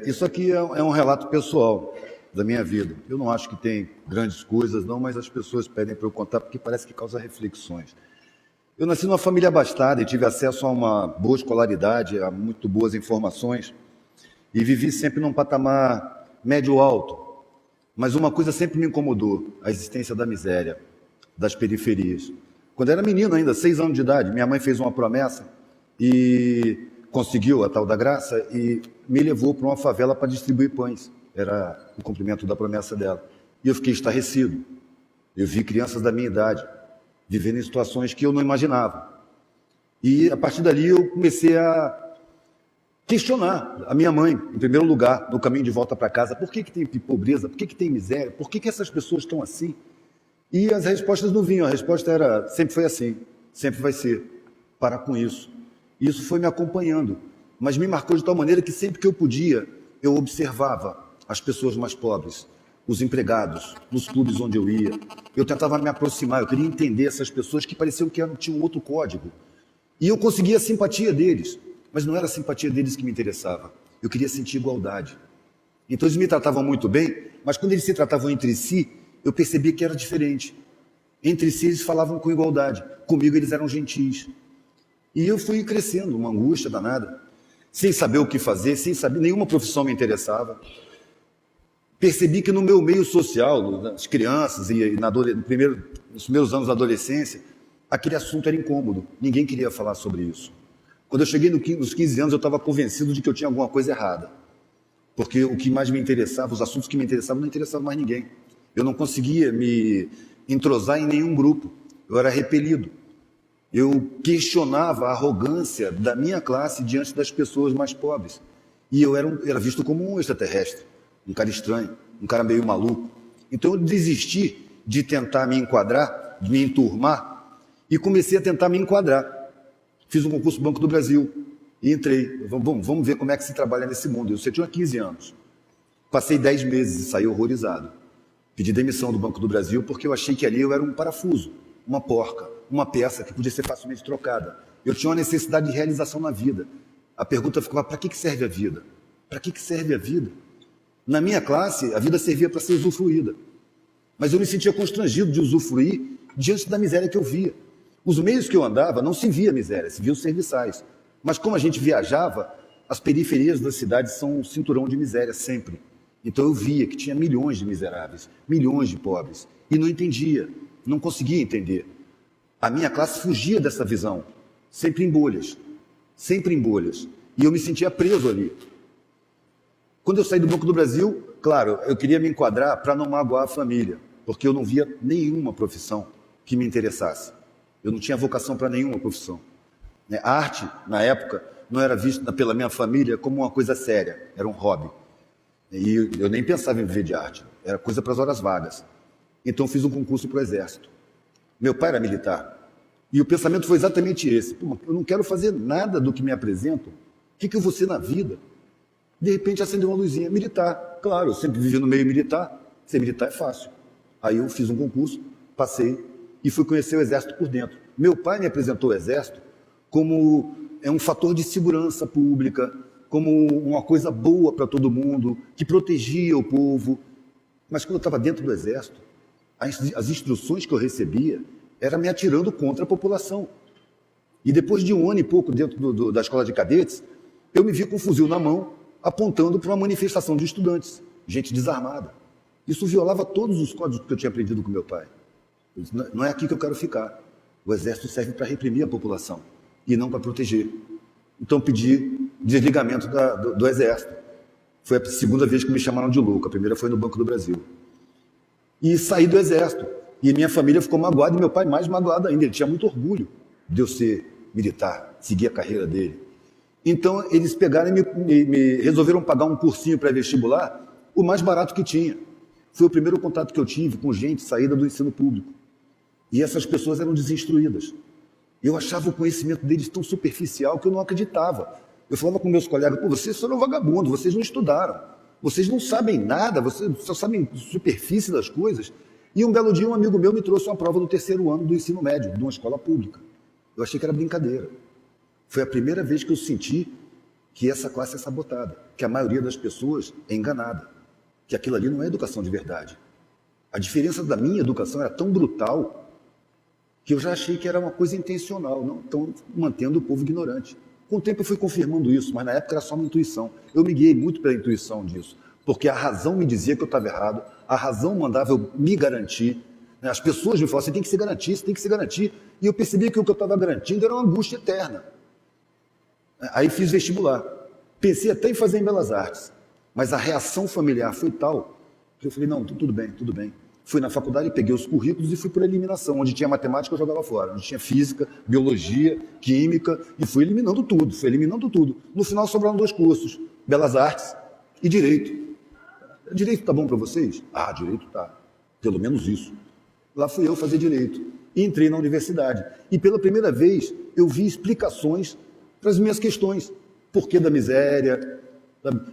Isso aqui é um relato pessoal da minha vida. Eu não acho que tem grandes coisas, não, mas as pessoas pedem para eu contar porque parece que causa reflexões. Eu nasci numa família abastada e tive acesso a uma boa escolaridade, a muito boas informações, e vivi sempre num patamar médio-alto. Mas uma coisa sempre me incomodou, a existência da miséria, das periferias. Quando eu era menino ainda, 6 anos de idade, minha mãe fez uma promessa e conseguiu a tal da graça e me levou para uma favela para distribuir pães. Era o cumprimento da promessa dela. E eu fiquei estarrecido. Eu vi crianças da minha idade vivendo em situações que eu não imaginava. E a partir dali eu comecei a questionar a minha mãe, em primeiro lugar, no caminho de volta para casa. Por que tem pobreza? Por que tem miséria? Por que essas pessoas estão assim? E as respostas não vinham. A resposta era, sempre foi assim, sempre vai ser. Para com isso. Isso foi me acompanhando, mas me marcou de tal maneira que sempre que eu podia, eu observava as pessoas mais pobres, os empregados, nos clubes onde eu ia. Eu tentava me aproximar, eu queria entender essas pessoas que pareciam que tinham um outro código. E eu conseguia a simpatia deles, mas não era a simpatia deles que me interessava. Eu queria sentir igualdade. Então eles me tratavam muito bem, mas quando eles se tratavam entre si, eu percebia que era diferente. Entre si eles falavam com igualdade, comigo eles eram gentis. E eu fui crescendo, uma angústia danada, sem saber o que fazer, sem saber, nenhuma profissão me interessava. Percebi que no meu meio social, nas crianças e nos primeiros anos da adolescência, aquele assunto era incômodo, ninguém queria falar sobre isso. Quando eu cheguei nos 15 anos, eu estava convencido de que eu tinha alguma coisa errada, porque o que mais me interessava, os assuntos que me interessavam, não interessavam mais ninguém. Eu não conseguia me entrosar em nenhum grupo, eu era repelido. Eu questionava a arrogância da minha classe diante das pessoas mais pobres. E eu era visto como um extraterrestre, um cara estranho, um cara meio maluco. Então eu desisti de tentar me enquadrar, de me enturmar, e comecei a tentar me enquadrar. Fiz um concurso do Banco do Brasil e entrei. Vamos ver como é que se trabalha nesse mundo. Eu tinha 15 anos. Passei 10 meses e saí horrorizado. Pedi demissão do Banco do Brasil porque eu achei que ali eu era um parafuso, uma porca, uma peça que podia ser facilmente trocada. Eu tinha uma necessidade de realização na vida. A pergunta ficava, para que serve a vida? Para que serve a vida? Na minha classe, a vida servia para ser usufruída. Mas eu me sentia constrangido de usufruir diante da miséria que eu via. Os meios que eu andava não se via miséria, se via os serviçais. Mas como a gente viajava, as periferias das cidades são um cinturão de miséria sempre. Então eu via que tinha milhões de miseráveis, milhões de pobres. E não entendia, não conseguia entender. A minha classe fugia dessa visão, sempre em bolhas, e eu me sentia preso ali. Quando eu saí do Banco do Brasil, claro, eu queria me enquadrar para não magoar a família, porque eu não via nenhuma profissão que me interessasse. Eu não tinha vocação para nenhuma profissão. A arte, na época, não era vista pela minha família como uma coisa séria, era um hobby. E eu nem pensava em viver de arte, era coisa para as horas vagas. Então eu fiz um concurso para o Exército. Meu pai era militar. E o pensamento foi exatamente esse. Pô, eu não quero fazer nada do que me apresentam. O que eu vou ser na vida? De repente acendeu uma luzinha. Militar. Claro, eu sempre vivi no meio militar. Ser militar é fácil. Aí eu fiz um concurso, passei e fui conhecer o Exército por dentro. Meu pai me apresentou o Exército como um fator de segurança pública, como uma coisa boa para todo mundo, que protegia o povo. Mas quando eu estava dentro do Exército, as instruções que eu recebia era me atirando contra a população. E depois de 1 ano e pouco dentro da escola de cadetes, eu me vi com um fuzil na mão, apontando para uma manifestação de estudantes, gente desarmada. Isso violava todos os códigos que eu tinha aprendido com meu pai. Eu disse, não é aqui que eu quero ficar. O Exército serve para reprimir a população e não para proteger. Então pedi desligamento do Exército. Foi a segunda vez que me chamaram de louco, a primeira foi no Banco do Brasil. E saí do Exército. E minha família ficou magoada, e meu pai mais magoado ainda. Ele tinha muito orgulho de eu ser militar, seguir a carreira dele. Então, eles pegaram e me resolveram pagar um cursinho pré-vestibular, o mais barato que tinha. Foi o primeiro contato que eu tive com gente saída do ensino público. E essas pessoas eram desinstruídas. Eu achava o conhecimento deles tão superficial que eu não acreditava. Eu falava com meus colegas, pô, vocês foram vagabundos, vocês não estudaram. Vocês não sabem nada, vocês só sabem superfície das coisas. E um belo dia um amigo meu me trouxe uma prova do 3º ano do ensino médio, de uma escola pública. Eu achei que era brincadeira. Foi a primeira vez que eu senti que essa classe é sabotada, que a maioria das pessoas é enganada, que aquilo ali não é educação de verdade. A diferença da minha educação era tão brutal que eu já achei que era uma coisa intencional, não estão mantendo o povo ignorante. Com o tempo eu fui confirmando isso, mas na época era só uma intuição. Eu me guiei muito pela intuição disso, porque a razão me dizia que eu estava errado, a razão mandava eu me garantir. As pessoas me falavam, você tem que se garantir, você tem que se garantir. E eu percebi que o que eu estava garantindo era uma angústia eterna. Aí fiz vestibular. Pensei até em fazer em Belas Artes, mas a reação familiar foi tal que eu falei, não, tudo bem, tudo bem. Fui na faculdade, peguei os currículos e fui por eliminação. Onde tinha matemática, eu jogava fora. Onde tinha física, biologia, química, e fui eliminando tudo, No final sobraram 2 cursos, Belas Artes e Direito. Direito tá bom para vocês? Ah, Direito tá. Pelo menos isso. Lá fui eu fazer Direito. E entrei na universidade. E pela primeira vez, eu vi explicações para as minhas questões. Porquê da miséria,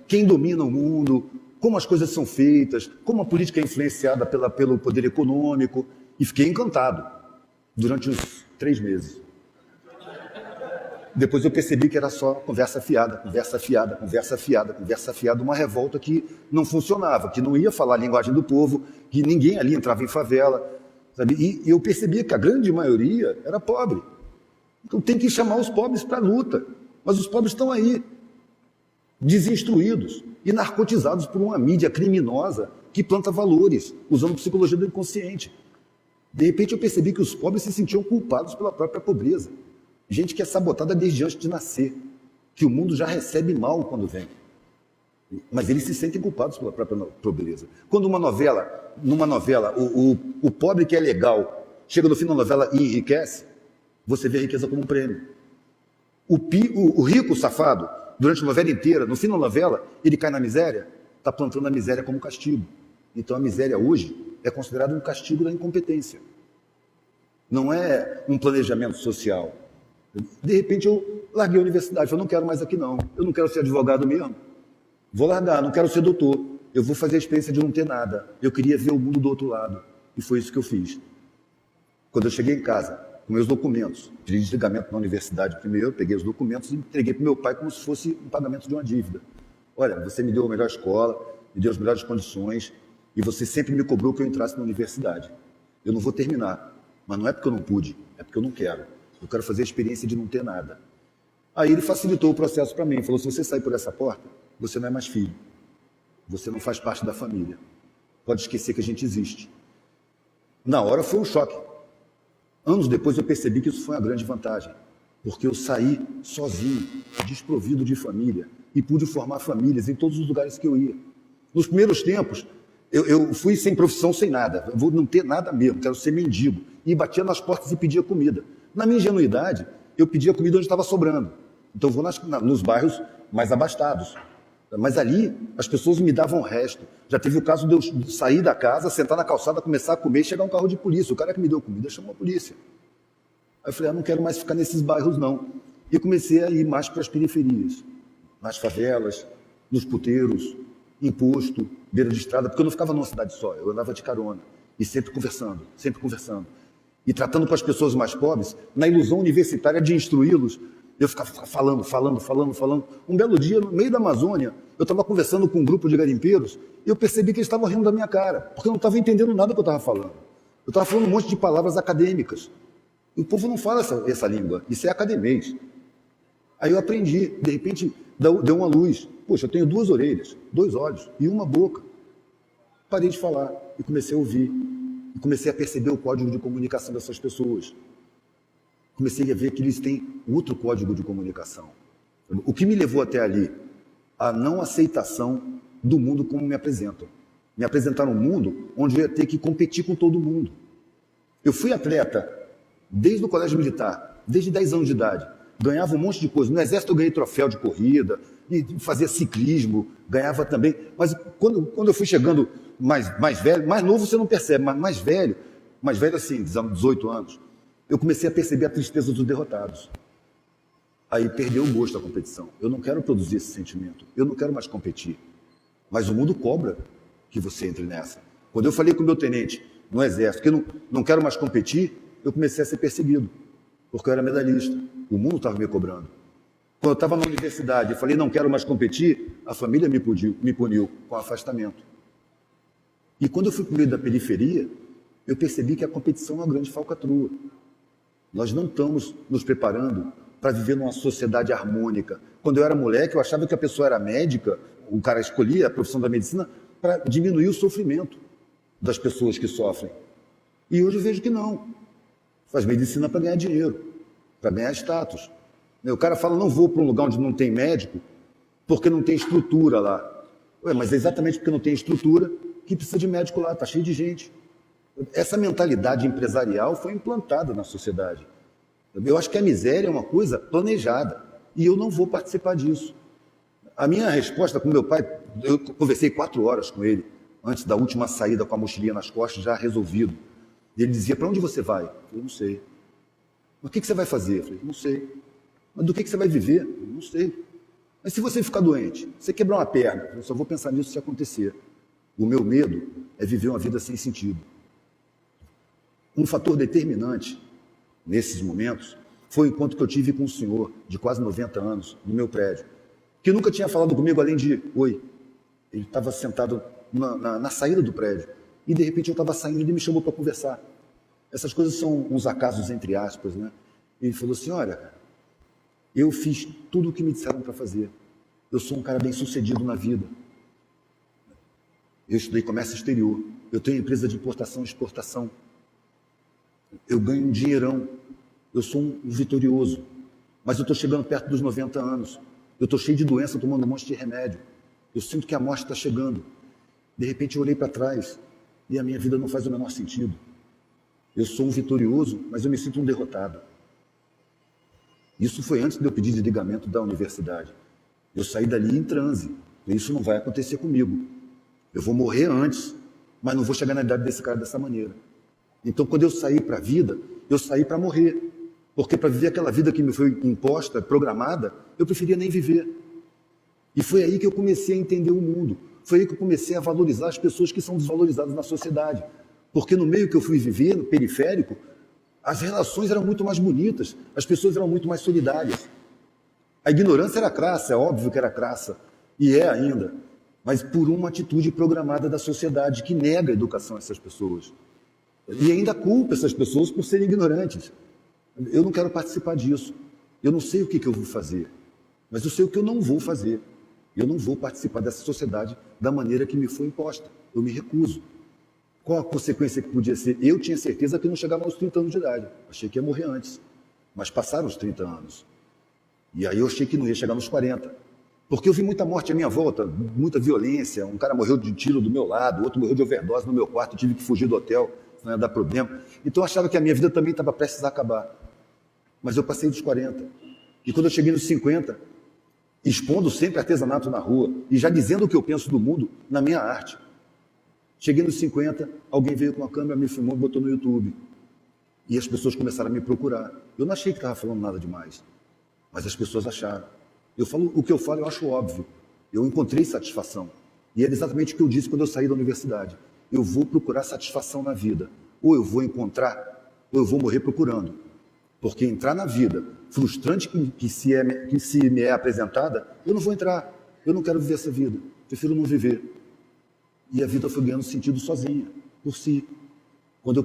quem domina o mundo, como as coisas são feitas, como a política é influenciada pelo poder econômico. E fiquei encantado durante uns 3 meses. Depois eu percebi que era só conversa fiada, uma revolta que não funcionava, que não ia falar a linguagem do povo, que ninguém ali entrava em favela. Sabe? E eu percebia que a grande maioria era pobre. Então tem que chamar os pobres para a luta. Mas os pobres estão aí, desinstruídos e narcotizados por uma mídia criminosa que planta valores, usando psicologia do inconsciente. De repente eu percebi que os pobres se sentiam culpados pela própria pobreza. Gente que é sabotada desde antes de nascer, que o mundo já recebe mal quando vem. Mas eles se sentem culpados pela própria pobreza. Quando numa novela, o pobre que é legal chega no fim da novela e enriquece, você vê a riqueza como um prêmio. O rico safado, durante a novela inteira, no fim da novela, ele cai na miséria, está plantando a miséria como castigo. Então a miséria hoje é considerada um castigo da incompetência. Não é um planejamento social. De repente eu larguei a universidade, falei, não quero mais aqui não, eu não quero ser advogado mesmo. Vou largar, não quero ser doutor, eu vou fazer a experiência de não ter nada. Eu queria ver o mundo do outro lado. E foi isso que eu fiz. Quando eu cheguei em casa, com meus documentos, pedi desligamento na universidade primeiro, peguei os documentos e entreguei para o meu pai como se fosse um pagamento de uma dívida. Olha, você me deu a melhor escola, me deu as melhores condições e você sempre me cobrou que eu entrasse na universidade. Eu não vou terminar, mas não é porque eu não pude, é porque eu não quero. Eu quero fazer a experiência de não ter nada. Aí ele facilitou o processo para mim, falou, se você sair por essa porta, você não é mais filho, você não faz parte da família. Pode esquecer que a gente existe. Na hora foi um choque. Anos depois eu percebi que isso foi uma grande vantagem, porque eu saí sozinho, desprovido de família, e pude formar famílias em todos os lugares que eu ia. Nos primeiros tempos, eu fui sem profissão, sem nada, eu vou não ter nada mesmo, quero ser mendigo, e batia nas portas e pedia comida. Na minha ingenuidade, eu pedia comida onde estava sobrando, então eu vou nos bairros mais abastados. Mas ali, as pessoas me davam o resto. Já teve o caso de eu sair da casa, sentar na calçada, começar a comer e chegar um carro de polícia. O cara que me deu comida chamou a polícia. Aí eu falei, não quero mais ficar nesses bairros, não. E comecei a ir mais para as periferias, nas favelas, nos puteiros, em posto, beira de estrada, porque eu não ficava numa cidade só, eu andava de carona. E sempre conversando. E tratando com as pessoas mais pobres, na ilusão universitária de instruí-los, eu ficava falando. Um belo dia, no meio da Amazônia, eu estava conversando com um grupo de garimpeiros e eu percebi que eles estavam rindo da minha cara, porque eu não estava entendendo nada do que eu estava falando. Eu estava falando um monte de palavras acadêmicas. E o povo não fala essa língua, isso é academês. Aí eu aprendi, de repente deu uma luz. Poxa, eu tenho 2 orelhas, 2 olhos e uma boca. Parei de falar e comecei a ouvir. E comecei a perceber o código de comunicação dessas pessoas. Comecei a ver que eles têm outro código de comunicação. O que me levou até ali? A não aceitação do mundo como me apresentam. Me apresentaram um mundo onde eu ia ter que competir com todo mundo. Eu fui atleta desde o colégio militar, desde 10 anos de idade. Ganhava um monte de coisa. No exército eu ganhei troféu de corrida, e fazia ciclismo, ganhava também. Mas quando eu fui chegando mais velho, mais novo você não percebe, mas mais velho assim, 18 anos, eu comecei a perceber a tristeza dos derrotados. Aí perdeu o gosto da competição. Eu não quero produzir esse sentimento. Eu não quero mais competir. Mas o mundo cobra que você entre nessa. Quando eu falei com o meu tenente no exército que eu não quero mais competir, eu comecei a ser perseguido. Porque eu era medalhista. O mundo estava me cobrando. Quando eu estava na universidade e falei, não quero mais competir, a família me puniu com afastamento. E quando eu fui para o meio da periferia, eu percebi que a competição é uma grande falcatrua. Nós não estamos nos preparando para viver numa sociedade harmônica. Quando eu era moleque, eu achava que a pessoa era médica, o cara escolhia a profissão da medicina para diminuir o sofrimento das pessoas que sofrem. E hoje eu vejo que não. Faz medicina para ganhar dinheiro, para ganhar status. O cara fala, não vou para um lugar onde não tem médico, porque não tem estrutura lá. Ué, mas é exatamente porque não tem estrutura que precisa de médico lá, está cheio de gente. Essa mentalidade empresarial foi implantada na sociedade. Eu acho que a miséria é uma coisa planejada, e eu não vou participar disso. A minha resposta com meu pai, eu conversei 4 horas com ele, antes da última saída com a mochilinha nas costas, já resolvido. E ele dizia, para onde você vai? Eu falei, não sei. Mas o que você vai fazer? Eu falei, não sei. Mas do que você vai viver? Eu falei, não sei. Mas se você ficar doente, você quebrar uma perna, eu só vou pensar nisso se acontecer. O meu medo é viver uma vida sem sentido. Um fator determinante nesses momentos foi o encontro que eu tive com um senhor de quase 90 anos no meu prédio, que nunca tinha falado comigo além de oi. Ele estava sentado na saída do prédio e de repente eu estava saindo e ele me chamou para conversar. Essas coisas são uns acasos entre aspas, né? Ele falou assim, olha, eu fiz tudo o que me disseram para fazer. Eu sou um cara bem sucedido na vida. Eu estudei comércio exterior. Eu tenho empresa de importação e exportação. Eu ganho um dinheirão. Eu sou um vitorioso. Mas eu estou chegando perto dos 90 anos. Eu estou cheio de doença, tomando um monte de remédio. Eu sinto que a morte está chegando. De repente eu olhei para trás e a minha vida não faz o menor sentido. Eu sou um vitorioso, mas eu me sinto um derrotado. Isso foi antes de eu pedir desligamento da universidade. Eu saí dali em transe. Isso não vai acontecer comigo. Eu vou morrer antes, mas não vou chegar na idade desse cara dessa maneira. Então, quando eu saí para a vida, eu saí para morrer. Porque para viver aquela vida que me foi imposta, programada, eu preferia nem viver. E foi aí que eu comecei a entender o mundo. Foi aí que eu comecei a valorizar as pessoas que são desvalorizadas na sociedade. Porque no meio que eu fui viver, no periférico, as relações eram muito mais bonitas, as pessoas eram muito mais solidárias. A ignorância era crassa, é óbvio que era crassa, e é ainda, mas por uma atitude programada da sociedade que nega a educação a essas pessoas. E ainda culpa essas pessoas por serem ignorantes. Eu não quero participar disso. Eu não sei o que eu vou fazer, mas eu sei o que eu não vou fazer. Eu não vou participar dessa sociedade da maneira que me foi imposta. Eu me recuso. Qual a consequência que podia ser? Eu tinha certeza que não chegava aos 30 anos de idade. Achei que ia morrer antes. Mas passaram os 30 anos. E aí eu achei que não ia chegar nos 40. Porque eu vi muita morte à minha volta, muita violência. Um cara morreu de tiro do meu lado, outro morreu de overdose no meu quarto, eu tive que fugir do hotel, senão ia dar problema. Então eu achava que a minha vida também estava prestes a acabar. Mas eu passei dos 40. E quando eu cheguei nos 50, expondo sempre artesanato na rua e já dizendo o que eu penso do mundo na minha arte. Cheguei nos 50, alguém veio com a câmera, me filmou e botou no YouTube. E as pessoas começaram a me procurar. Eu não achei que estava falando nada demais, mas as pessoas acharam. Eu falo, o que eu falo eu acho óbvio. Eu encontrei satisfação. E era exatamente o que eu disse quando eu saí da universidade. Eu vou procurar satisfação na vida. Ou eu vou encontrar, ou eu vou morrer procurando. Porque entrar na vida, frustrante que se me é apresentada, eu não vou entrar. Eu não quero viver essa vida. Prefiro não viver. E a vida foi ganhando sentido sozinha, por si. Quando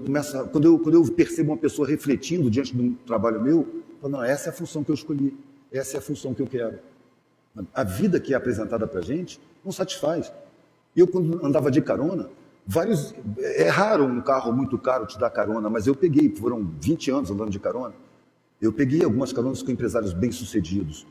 eu percebo uma pessoa refletindo diante de um trabalho meu, eu falo, não, essa é a função que eu escolhi, essa é a função que eu quero. A vida que é apresentada para a gente não satisfaz. Eu, quando andava de carona, é raro um carro muito caro te dar carona, mas eu peguei, foram 20 anos andando de carona, eu peguei algumas caronas com empresários bem-sucedidos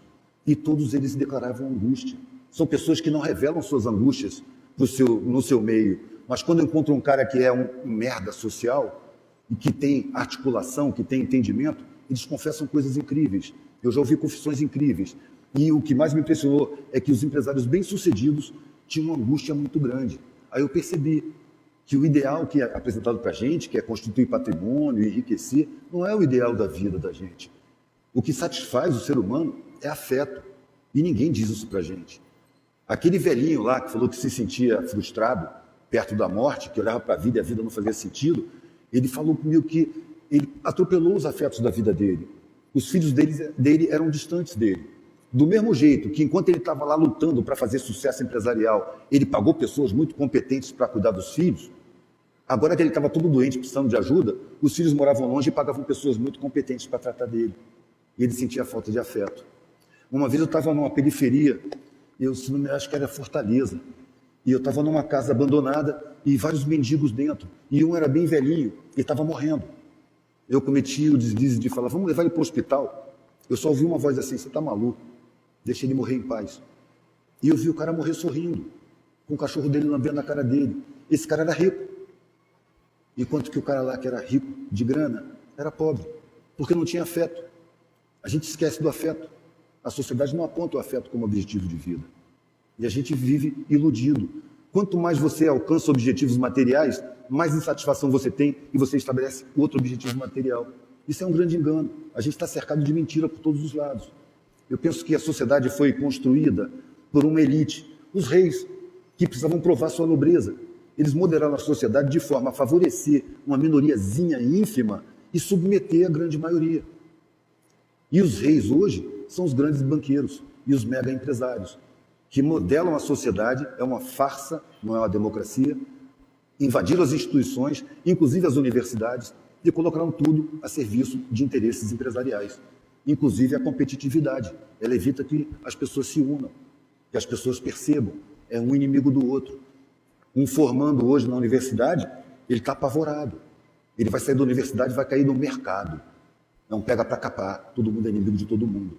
e todos eles declaravam angústia. São pessoas que não revelam suas angústias no seu meio, mas quando encontram um cara que é um merda social e que tem articulação, que tem entendimento, eles confessam coisas incríveis. Eu já ouvi confissões incríveis. E o que mais me impressionou é que os empresários bem-sucedidos tinham uma angústia muito grande. Aí eu percebi que o ideal que é apresentado para a gente, que é constituir patrimônio, enriquecer, não é o ideal da vida da gente. O que satisfaz o ser humano é afeto. E ninguém diz isso para a gente. Aquele velhinho lá que falou que se sentia frustrado perto da morte, que olhava para a vida e a vida não fazia sentido, ele falou comigo que ele atropelou os afetos da vida dele. Os filhos dele eram distantes dele. Do mesmo jeito que, enquanto ele estava lá lutando para fazer sucesso empresarial, ele pagou pessoas muito competentes para cuidar dos filhos, agora que ele estava todo doente, precisando de ajuda, os filhos moravam longe e pagavam pessoas muito competentes para tratar dele. E ele sentia falta de afeto. Uma vez eu estava numa periferia, se não me acho que era Fortaleza, e eu estava numa casa abandonada e vários mendigos dentro, e um era bem velhinho e estava morrendo. Eu cometi o deslize de falar, vamos levar ele para o hospital. Eu só ouvi uma voz assim, você está maluco? Deixa ele morrer em paz. E eu vi o cara morrer sorrindo, com o cachorro dele lambendo a cara dele. Esse cara era rico. Enquanto que o cara lá que era rico de grana, era pobre, porque não tinha afeto. A gente esquece do afeto. A sociedade não aponta o afeto como objetivo de vida. E a gente vive iludido. Quanto mais você alcança objetivos materiais, mais insatisfação você tem e você estabelece outro objetivo material. Isso é um grande engano. A gente está cercado de mentira por todos os lados. Eu penso que a sociedade foi construída por uma elite, os reis, que precisavam provar sua nobreza. Eles moderaram a sociedade de forma a favorecer uma minoriazinha ínfima e submeter a grande maioria. E os reis hoje são os grandes banqueiros e os mega empresários, que modelam a sociedade, é uma farsa, não é uma democracia, invadiram as instituições, inclusive as universidades, e colocaram tudo a serviço de interesses empresariais, inclusive a competitividade. Ela evita que as pessoas se unam, que as pessoas percebam, é um inimigo do outro. Um formando hoje na universidade, ele está apavorado. Ele vai sair da universidade e vai cair no mercado. É um pega para capar, todo mundo é inimigo de todo mundo.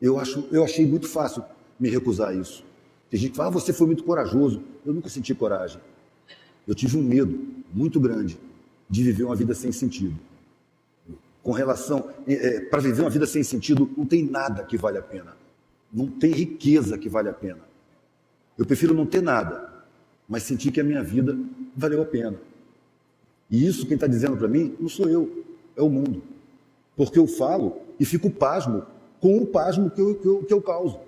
Eu achei muito fácil me recusar a isso. Tem gente que fala, você foi muito corajoso. Eu nunca senti coragem. Eu tive um medo muito grande de viver uma vida sem sentido. Com relação, para viver uma vida sem sentido, não tem nada que vale a pena. Não tem riqueza que vale a pena. Eu prefiro não ter nada, mas sentir que a minha vida valeu a pena. E isso quem está dizendo para mim não sou eu, é o mundo. Porque eu falo e fico pasmo com o pasmo que eu causo.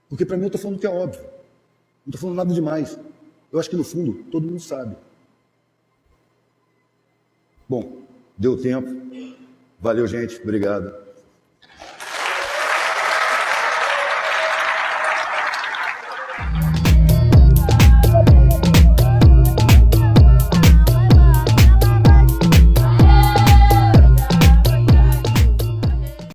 Porque para mim eu estou falando que é óbvio. Não estou falando nada demais. Eu acho que no fundo todo mundo sabe. Bom, deu tempo. Valeu, gente. Obrigado.